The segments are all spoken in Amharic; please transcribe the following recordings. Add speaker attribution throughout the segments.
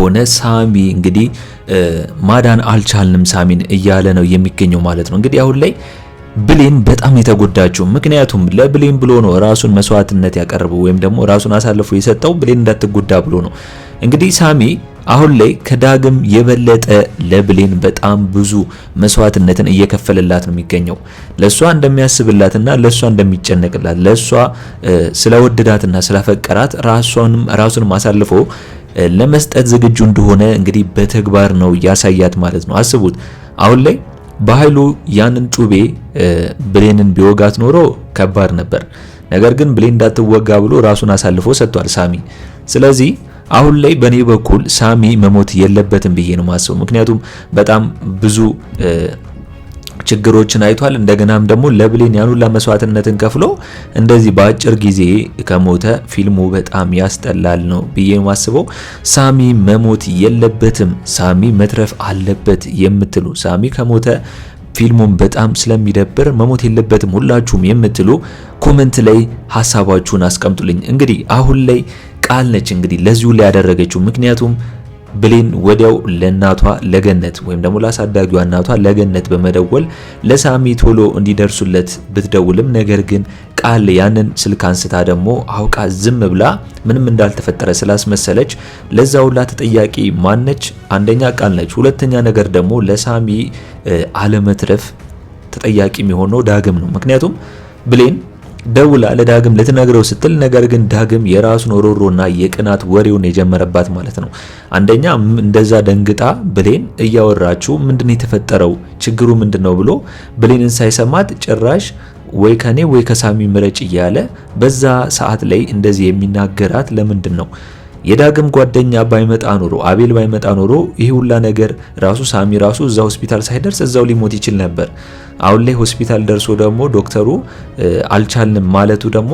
Speaker 1: ከሆነ ሳሚ እንግዲህ ማዳን አልቻልንም ሳሚን እያለ ነው የሚገኘው ማለት ነው። እንግዲህ አሁን ላይ ብሌን በጣም የተጎዳችው ምክንያቱም ለብሌን ብሎ ነው ራሱን መስዋዕትነት ያቀርበው ወይም ደግሞ ራሱን አሳልፎ የሰጠው ብሌን እንዳትጎዳ ብሎ ነው። እንግዲህ ሳሚ አሁን ላይ ከዳግም የበለጠ ለብሌን በጣም ብዙ መስዋዕትነትን እየከፈለላት ነው የሚገኘው። ለሷ እንደሚያስብላትና ለሷ እንደሚጨነቅላት ለሷ ስለወደዳትና ስለፈቀራት ራሱንም አሳልፎ ለመስጠት ዝግጁ እንደሆነ እንግዲህ በተግባር ነው ያሳያት ማለት ነው። አስቡት አሁን ላይ በኃይሉ ያንን ጩቤ ብሌንን ቢወጋት ኖሮ ከባድ ነበር። ነገር ግን ብሌን እንዳትወጋ ብሎ ራሱን አሳልፎ ሰጥቷል ሳሚ። ስለዚህ አሁን ላይ በኔ በኩል ሳሚ መሞት የለበትም ብዬ ነው ማስበው። ምክንያቱም በጣም ብዙ ችግሮችን አይቷል። እንደገናም ደግሞ ለብሌን ያኑላ መስዋዕትነትን ከፍሎ እንደዚህ በአጭር ጊዜ ከሞተ ፊልሙ በጣም ያስጠላል ነው ብዬ ማስበው። ሳሚ መሞት የለበትም፣ ሳሚ መትረፍ አለበት የምትሉ ሳሚ ከሞተ ፊልሙን በጣም ስለሚደብር መሞት የለበትም ሁላችሁም የምትሉ ኮሜንት ላይ ሐሳባችሁን አስቀምጡልኝ። እንግዲህ አሁን ላይ ቃል ነች እንግዲህ ለዚሁ ላይ ያደረገችው ምክንያቱም ብሌን ወዲያው ለናቷ ለገነት ወይም ደግሞ ለአሳዳጊዋ እናቷ ለገነት በመደወል ለሳሚ ቶሎ እንዲደርሱለት ብትደውልም ነገር ግን ቃል ያንን ስልክ አንስታ ደግሞ አውቃ ዝም ብላ ምንም እንዳልተፈጠረ ስላስመሰለች ለዛው ሁላ ተጠያቂ ማነች? አንደኛ ቃል ነች። ሁለተኛ ነገር ደግሞ ለሳሚ አለመትረፍ ተጠያቂ የሚሆነው ዳግም ነው። ምክንያቱም ብሌን ደውላ ለዳግም ልትነግረው ስትል ነገር ግን ዳግም የራሱን ሮሮና የቅናት ወሬውን የጀመረባት ማለት ነው። አንደኛ እንደዛ ደንግጣ ብሌን እያወራችው ምንድነው የተፈጠረው ችግሩ ምንድነው ብሎ ብሌንን ሳይሰማት ጭራሽ ወይ ከኔ ወይ ከሳሚ ምረጭ እያለ በዛ ሰዓት ላይ እንደዚህ የሚናገራት ለምንድን ነው? የዳግም ጓደኛ ባይመጣ ኖሮ አቤል ባይመጣ ኖሮ ይሄ ሁላ ነገር ራሱ ሳሚ ራሱ እዛ ሆስፒታል ሳይደርስ እዛው ሊሞት ይችል ነበር። አሁን ላይ ሆስፒታል ደርሶ ደግሞ ዶክተሩ አልቻልንም ማለቱ ደግሞ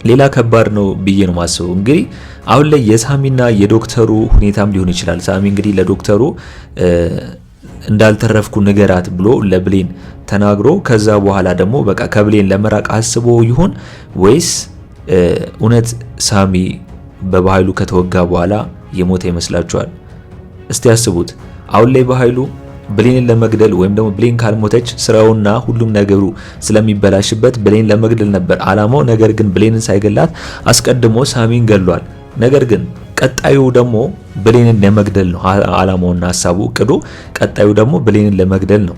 Speaker 1: ሌላ ከባድ ነው ብዬ ነው ማስበው። እንግዲህ አሁን ላይ የሳሚና የዶክተሩ ሁኔታም ሊሆን ይችላል። ሳሚ እንግዲህ ለዶክተሩ እንዳልተረፍኩ ንገራት ብሎ ለብሌን ተናግሮ ከዛ በኋላ ደግሞ በቃ ከብሌን ለመራቅ አስቦ ይሆን ወይስ እውነት ሳሚ በኃይሉ ከተወጋ በኋላ የሞተ ይመስላችኋል? እስቲ ያስቡት። አሁን ላይ በኃይሉ ብሌንን ለመግደል ወይም ደግሞ ብሌን ካልሞተች ስራውና ሁሉም ነገሩ ስለሚበላሽበት ብሌን ለመግደል ነበር አላማው። ነገር ግን ብሌንን ሳይገላት አስቀድሞ ሳሚን ገሏል። ነገር ግን ቀጣዩ ደግሞ ብሌንን ለመግደል ነው አላማውና ሐሳቡ እቅዱ። ቀጣዩ ደግሞ ብሌንን ለመግደል ነው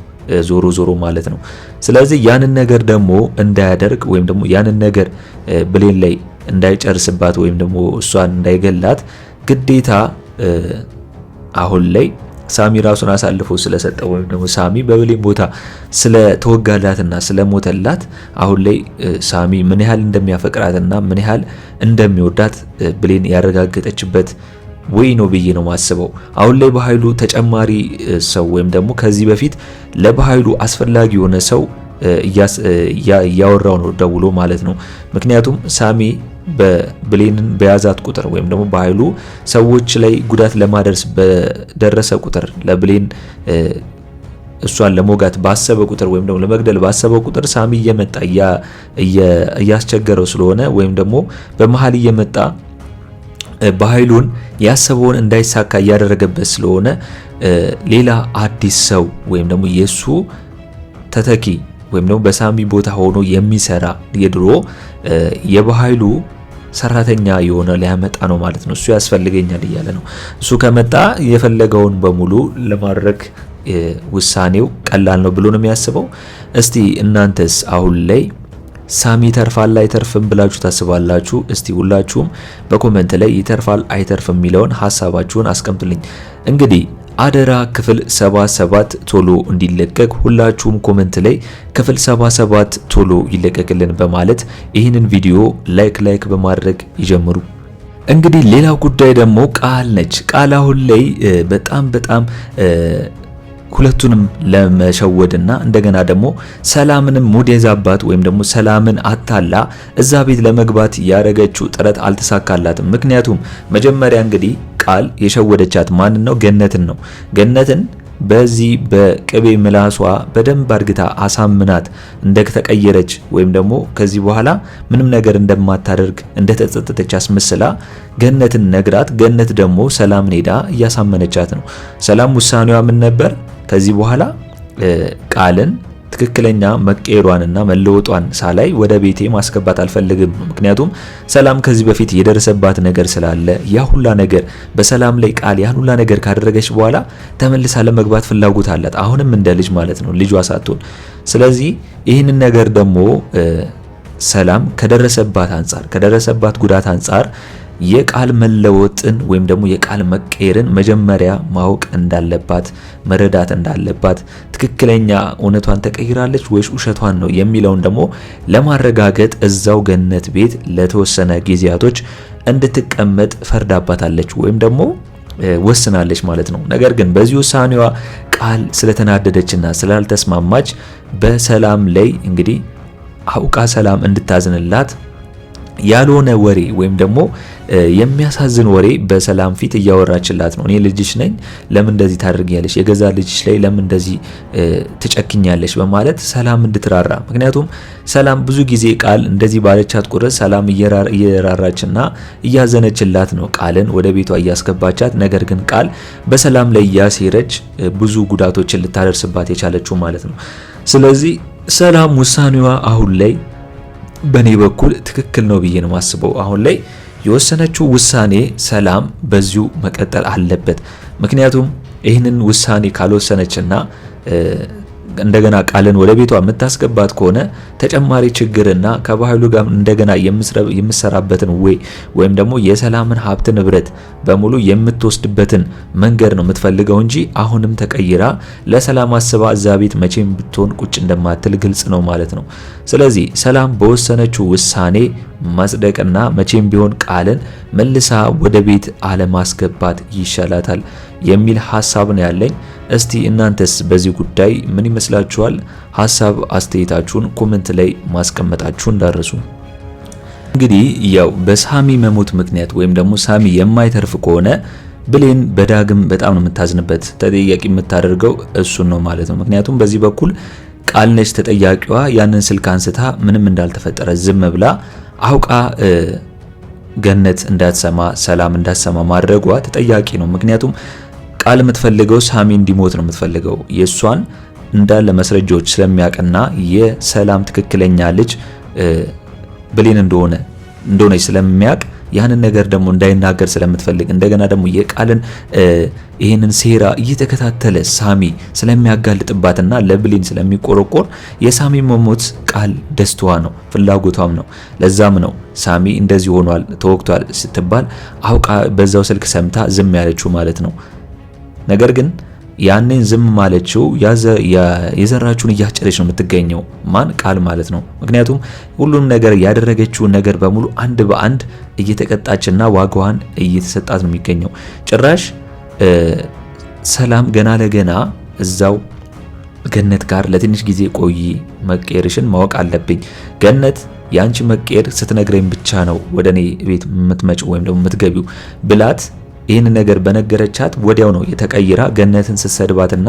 Speaker 1: ዞሮ ማለት ነው። ስለዚህ ያንን ነገር ደግሞ እንዳያደርግ ወይም ደግሞ ያንን ነገር ብሌን ላይ እንዳይጨርስባት ወይም ደግሞ እሷን እንዳይገላት ግዴታ አሁን ላይ ሳሚ ራሱን አሳልፎ ስለሰጠው ወይም ደግሞ ሳሚ በብሌን ቦታ ስለተወጋላትና ስለሞተላት አሁን ላይ ሳሚ ምን ያህል እንደሚያፈቅራትና ምን ያህል እንደሚወዳት ብሌን ያረጋገጠችበት ወይ ነው ብዬ ነው ማስበው። አሁን ላይ በኃይሉ ተጨማሪ ሰው ወይም ደግሞ ከዚህ በፊት ለበኃይሉ አስፈላጊ የሆነ ሰው እያወራው ነው ደውሎ ማለት ነው። ምክንያቱም ሳሚ በብሌንን በያዛት ቁጥር ወይም ደግሞ በኃይሉ ሰዎች ላይ ጉዳት ለማድረስ በደረሰ ቁጥር ለብሌን እሷን ለሞጋት ባሰበ ቁጥር ወይም ደግሞ ለመግደል ባሰበ ቁጥር ሳሚ እየመጣ እያስቸገረው ስለሆነ ወይም ደግሞ በመሃል እየመጣ በኃይሉን ያሰበውን እንዳይሳካ እያደረገበት ስለሆነ ሌላ አዲስ ሰው ወይም ደግሞ የሱ ተተኪ ወይም ደግሞ በሳሚ ቦታ ሆኖ የሚሰራ የድሮ የበኃይሉ ሰራተኛ የሆነ ሊያመጣ ነው ማለት ነው። እሱ ያስፈልገኛል እያለ ነው። እሱ ከመጣ የፈለገውን በሙሉ ለማድረግ ውሳኔው ቀላል ነው ብሎ ነው የሚያስበው። እስቲ እናንተስ አሁን ላይ ሳሚ ይተርፋል አይተርፍም ብላችሁ ታስባላችሁ? እስቲ ሁላችሁም በኮሜንት ላይ ይተርፋል አይተርፍም የሚለውን ሐሳባችሁን አስቀምጡልኝ። እንግዲህ አደራ ክፍል 77 ቶሎ እንዲለቀቅ ሁላችሁም ኮሜንት ላይ ክፍል 77 ቶሎ ይለቀቅልን በማለት ይህንን ቪዲዮ ላይክ በማድረግ ይጀምሩ። እንግዲህ ሌላው ጉዳይ ደግሞ ቃል ነች። ቃል አሁን ላይ በጣም ሁለቱንም ለመሸወድና እንደገና ደግሞ ሰላምንም ሙድ የዛባት ወይም ደግሞ ሰላምን አታላ እዛ ቤት ለመግባት ያረገችው ጥረት አልተሳካላትም። ምክንያቱም መጀመሪያ እንግዲህ ቃል የሸወደቻት ማንን ነው? ገነትን ነው። ገነትን በዚህ በቅቤ ምላሷ በደንብ አድርግታ አሳምናት እንደተቀየረች ወይም ደግሞ ከዚህ በኋላ ምንም ነገር እንደማታደርግ እንደተጸጸተች አስመስላ ገነትን ነግራት፣ ገነት ደግሞ ሰላምን ሄዳ እያሳመነቻት ነው። ሰላም ውሳኔዋ ምን ነበር? ከዚህ በኋላ ቃልን ትክክለኛ መቀየሯንና መለወጧን ሳላይ ወደ ቤቴ ማስገባት አልፈልግም። ምክንያቱም ሰላም ከዚህ በፊት የደረሰባት ነገር ስላለ ያ ሁላ ነገር በሰላም ላይ ቃል ያን ሁላ ነገር ካደረገች በኋላ ተመልሳ ለመግባት ፍላጎት አላት። አሁንም እንደ ልጅ ማለት ነው፣ ልጇ ሳትሆን። ስለዚህ ይህንን ነገር ደግሞ ሰላም ከደረሰባት ጉዳት አንጻር የቃል መለወጥን ወይም ደግሞ የቃል መቀየርን መጀመሪያ ማወቅ እንዳለባት መረዳት እንዳለባት፣ ትክክለኛ እውነቷን ተቀይራለች ወይስ ውሸቷን ነው የሚለውን ደግሞ ለማረጋገጥ እዛው ገነት ቤት ለተወሰነ ጊዜያቶች እንድትቀመጥ ፈርዳባታለች ወይም ደግሞ ወስናለች ማለት ነው። ነገር ግን በዚህ ውሳኔዋ ቃል ስለተናደደችና ስላልተስማማች በሰላም ላይ እንግዲህ አውቃ ሰላም እንድታዝንላት ያልሆነ ወሬ ወይም ደግሞ የሚያሳዝን ወሬ በሰላም ፊት እያወራችላት ነው። እኔ ልጅሽ ነኝ፣ ለምን እንደዚህ ታደርጊያለሽ? የገዛ ልጅሽ ላይ ለምን እንደዚህ ትጨክኛለሽ? በማለት ሰላም እንድትራራ። ምክንያቱም ሰላም ብዙ ጊዜ ቃል እንደዚህ ባለቻት ቁጥር ሰላም እየራራችና እያዘነችላት ነው ቃልን ወደ ቤቷ እያስገባቻት። ነገር ግን ቃል በሰላም ላይ እያሴረች ብዙ ጉዳቶችን ልታደርስባት የቻለችው ማለት ነው። ስለዚህ ሰላም ውሳኔዋ አሁን ላይ በኔ በኩል ትክክል ነው ብዬ ነው ማስበው። አሁን ላይ የወሰነችው ውሳኔ ሰላም በዚሁ መቀጠል አለበት። ምክንያቱም ይህንን ውሳኔ ካልወሰነችና እንደገና ቃልን ወደ ቤቷ የምታስገባት ከሆነ ተጨማሪ ችግርና ከባህሉ ጋር እንደገና የምሰራበትን ወይም ደግሞ የሰላምን ሀብት ንብረት በሙሉ የምትወስድበትን መንገድ ነው የምትፈልገው እንጂ አሁንም ተቀይራ ለሰላም አስባ እዛ ቤት መቼም ብትሆን ቁጭ እንደማትል ግልጽ ነው ማለት ነው። ስለዚህ ሰላም በወሰነችው ውሳኔ ማጽደቅና መቼም ቢሆን ቃልን መልሳ ወደ ቤት አለማስገባት ይሻላታል የሚል ሐሳብ ነው ያለኝ። እስቲ እናንተስ በዚህ ጉዳይ ምን ይመስላችኋል? ሐሳብ አስተያየታችሁን ኮሜንት ላይ ማስቀመጣችሁ እንዳረሱ። እንግዲህ ያው በሳሚ መሞት ምክንያት ወይም ደግሞ ሳሚ የማይተርፍ ከሆነ ብሌን በዳግም በጣም ነው የምታዝንበት። ተጠያቂ የምታደርገው እሱን ነው ማለት ነው። ምክንያቱም በዚህ በኩል ቃል ነች ተጠያቂዋ። ያንን ስልክ አንስታ ምንም እንዳልተፈጠረ ዝም ብላ አውቃ ገነት እንዳትሰማ ሰላም እንዳትሰማ ማድረጓ ተጠያቂ ነው። ምክንያቱም ቃል የምትፈልገው ሳሚ እንዲሞት ነው የምትፈልገው። የሷን እንዳለ መስረጃዎች ስለሚያቀና የሰላም ትክክለኛ ልጅ ብሌን እንደሆነች ስለሚያቅ ያንን ነገር ደግሞ እንዳይናገር ስለምትፈልግ እንደገና ደግሞ የቃልን ይህንን ሴራ እየተከታተለ ሳሚ ስለሚያጋልጥባትና ለብሌን ስለሚቆረቆር የሳሚ መሞት ቃል ደስታዋ ነው፣ ፍላጎቷም ነው። ለዛም ነው ሳሚ እንደዚህ ሆኗል ተወግቷል ስትባል አውቃ በዛው ስልክ ሰምታ ዝም ያለችው ማለት ነው። ነገር ግን ያንን ዝም ማለችው የዘራችውን እያጨደች ነው የምትገኘው። ማን? ቃል ማለት ነው። ምክንያቱም ሁሉም ነገር ያደረገችውን ነገር በሙሉ አንድ በአንድ እየተቀጣችና ዋጋዋን እየተሰጣት ነው የሚገኘው። ጭራሽ ሰላም ገና ለገና እዛው ገነት ጋር ለትንሽ ጊዜ ቆይ፣ መቀየርሽን ማወቅ አለብኝ። ገነት ያንቺ መቀየር ስትነግረኝ ብቻ ነው ወደኔ ቤት የምትመጪው ወይም ደግሞ የምትገቢው ብላት ይህን ነገር በነገረቻት ወዲያው ነው የተቀይራ ገነትን ስትሰድባትና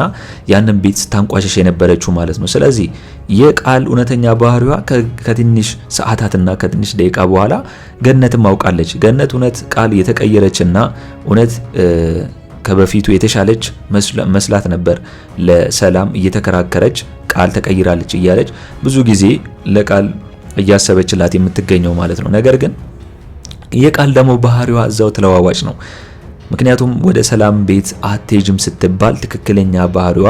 Speaker 1: ያንን ቤት ስታንቋሸሽ የነበረችው ማለት ነው። ስለዚህ የቃል እውነተኛ ባህሪዋ ከትንሽ ሰዓታትና ከትንሽ ደቂቃ በኋላ ገነትን ማውቃለች። ገነት እውነት ቃል የተቀየረችና እውነት ከበፊቱ የተሻለች መስላት ነበር ለሰላም እየተከራከረች ቃል ተቀይራለች እያለች ብዙ ጊዜ ለቃል እያሰበችላት የምትገኘው ማለት ነው። ነገር ግን የቃል ደግሞ ባህሪዋ እዛው ተለዋዋጭ ነው። ምክንያቱም ወደ ሰላም ቤት አትሄጂም ስትባል ትክክለኛ ባህሪዋ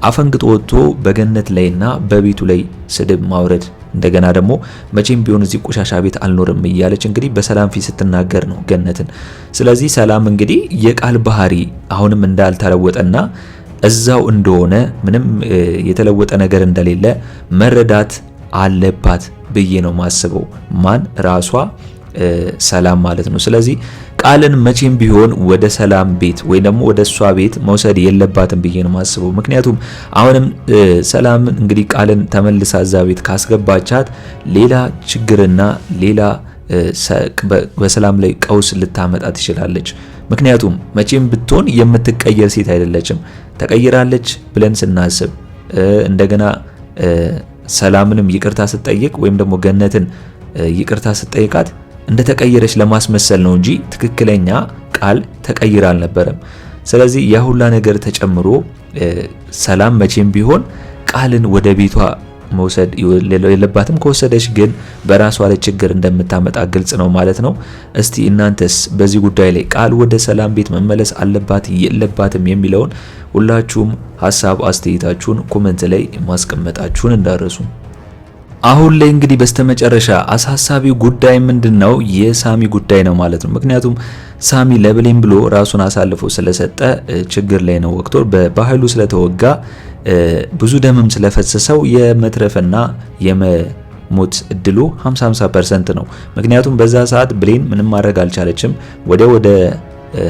Speaker 1: አፈንግጦ ወጥቶ በገነት ላይና በቤቱ ላይ ስድብ ማውረድ፣ እንደገና ደግሞ መቼም ቢሆን እዚህ ቆሻሻ ቤት አልኖርም እያለች እንግዲህ በሰላም ፊት ስትናገር ነው ገነትን። ስለዚህ ሰላም እንግዲህ የቃል ባህሪ አሁንም እንዳልተለወጠና እዛው እንደሆነ ምንም የተለወጠ ነገር እንደሌለ መረዳት አለባት ብዬ ነው ማስበው። ማን? ራሷ ሰላም ማለት ነው። ስለዚህ ቃልን መቼም ቢሆን ወደ ሰላም ቤት ወይ ደግሞ ወደ እሷ ቤት መውሰድ የለባትም ብዬ ነው ማስበው። ምክንያቱም አሁንም ሰላም እንግዲህ ቃልን ተመልሳ እዛ ቤት ካስገባቻት ሌላ ችግርና ሌላ በሰላም ላይ ቀውስ ልታመጣ ትችላለች። ምክንያቱም መቼም ብትሆን የምትቀየር ሴት አይደለችም። ተቀይራለች ብለን ስናስብ እንደገና ሰላምንም ይቅርታ ስትጠይቅ ወይም ደግሞ ገነትን ይቅርታ ስትጠይቃት እንደተቀየረች ለማስመሰል ነው እንጂ ትክክለኛ ቃል ተቀይራ አልነበረም። ስለዚህ ያ ሁላ ነገር ተጨምሮ ሰላም መቼም ቢሆን ቃልን ወደ ቤቷ መውሰድ የለባትም። ከወሰደች ግን በራሷ ላይ ችግር እንደምታመጣ ግልጽ ነው ማለት ነው። እስቲ እናንተስ በዚህ ጉዳይ ላይ ቃል ወደ ሰላም ቤት መመለስ አለባት የለባትም የሚለውን ሁላችሁም ሀሳብ አስተያየታችሁን ኮሜንት ላይ ማስቀመጣችሁን እንዳረሱ። አሁን ላይ እንግዲህ በስተመጨረሻ አሳሳቢው ጉዳይ ምንድነው? የሳሚ ጉዳይ ነው ማለት ነው። ምክንያቱም ሳሚ ለብሌን ብሎ ራሱን አሳልፎ ስለሰጠ ችግር ላይ ነው ወቅቶ በባህሉ ስለተወጋ ብዙ ደምም ስለፈሰሰው የመትረፍና የመሞት እድሉ 50-50% ነው። ምክንያቱም በዛ ሰዓት ብሌን ምንም ማድረግ አልቻለችም። ወደ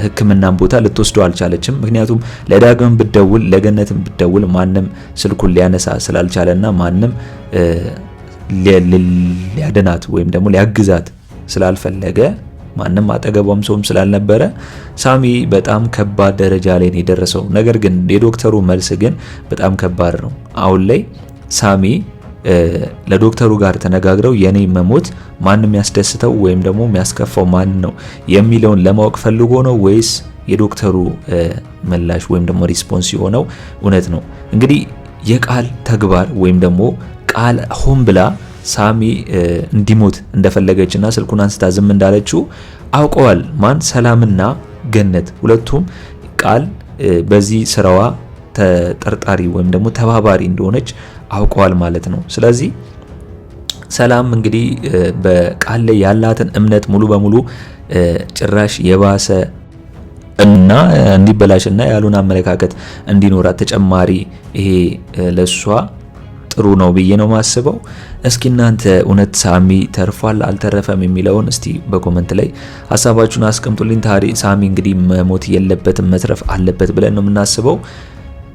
Speaker 1: ሕክምናም ቦታ ልትወስደው አልቻለችም። ምክንያቱም ለዳግም ብደውል ለገነትም ብደውል ማንም ስልኩን ሊያነሳ ስላልቻለና ማንም ሊያድናት ወይም ደግሞ ሊያግዛት ስላልፈለገ ማንም አጠገቧም ሰውም ስላልነበረ ሳሚ በጣም ከባድ ደረጃ ላይ ነው የደረሰው። ነገር ግን የዶክተሩ መልስ ግን በጣም ከባድ ነው። አሁን ላይ ሳሚ ለዶክተሩ ጋር ተነጋግረው የኔ መሞት ማንም ያስደስተው ወይም ደግሞ የሚያስከፋው ማን ነው የሚለውን ለማወቅ ፈልጎ ነው ወይስ የዶክተሩ ምላሽ ወይም ደግሞ ሪስፖንስ የሆነው እውነት ነው? እንግዲህ የቃል ተግባር ወይም ደግሞ ቃል ሆን ብላ ሳሚ እንዲሞት እንደፈለገችና ስልኩን አንስታ ዝም እንዳለችው አውቀዋል። ማን? ሰላምና ገነት ሁለቱም ቃል በዚህ ስራዋ ተጠርጣሪ ወይም ደግሞ ተባባሪ እንደሆነች አውቀዋል ማለት ነው። ስለዚህ ሰላም እንግዲህ በቃል ላይ ያላትን እምነት ሙሉ በሙሉ ጭራሽ የባሰ እና እንዲበላሽና ያሉን አመለካከት እንዲኖራት ተጨማሪ ይሄ ለሷ ጥሩ ነው ብዬ ነው ማስበው። እስኪ እናንተ እውነት ሳሚ ተርፏል አልተረፈም የሚለውን እስቲ በኮመንት ላይ ሐሳባችሁን አስቀምጡልኝ። ሳሚ እንግዲህ መሞት የለበትም መትረፍ አለበት ብለን ነው የምናስበው።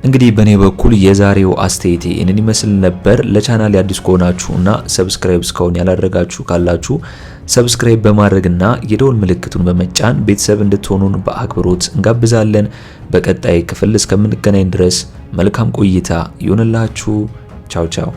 Speaker 1: እንግዲህ በኔ በኩል የዛሬው አስተያየቴ እንን ይመስል ነበር። ለቻናል አዲስ ከሆናችሁና ሰብስክራይብ እስካሁን ያላደረጋችሁ ካላችሁ ሰብስክራይብ በማድረግና የደወል ምልክቱን በመጫን ቤተሰብ እንድትሆኑን በአክብሮት እንጋብዛለን። በቀጣይ ክፍል እስከምንገናኝ ድረስ መልካም ቆይታ ይሁንላችሁ። ቻው ቻው።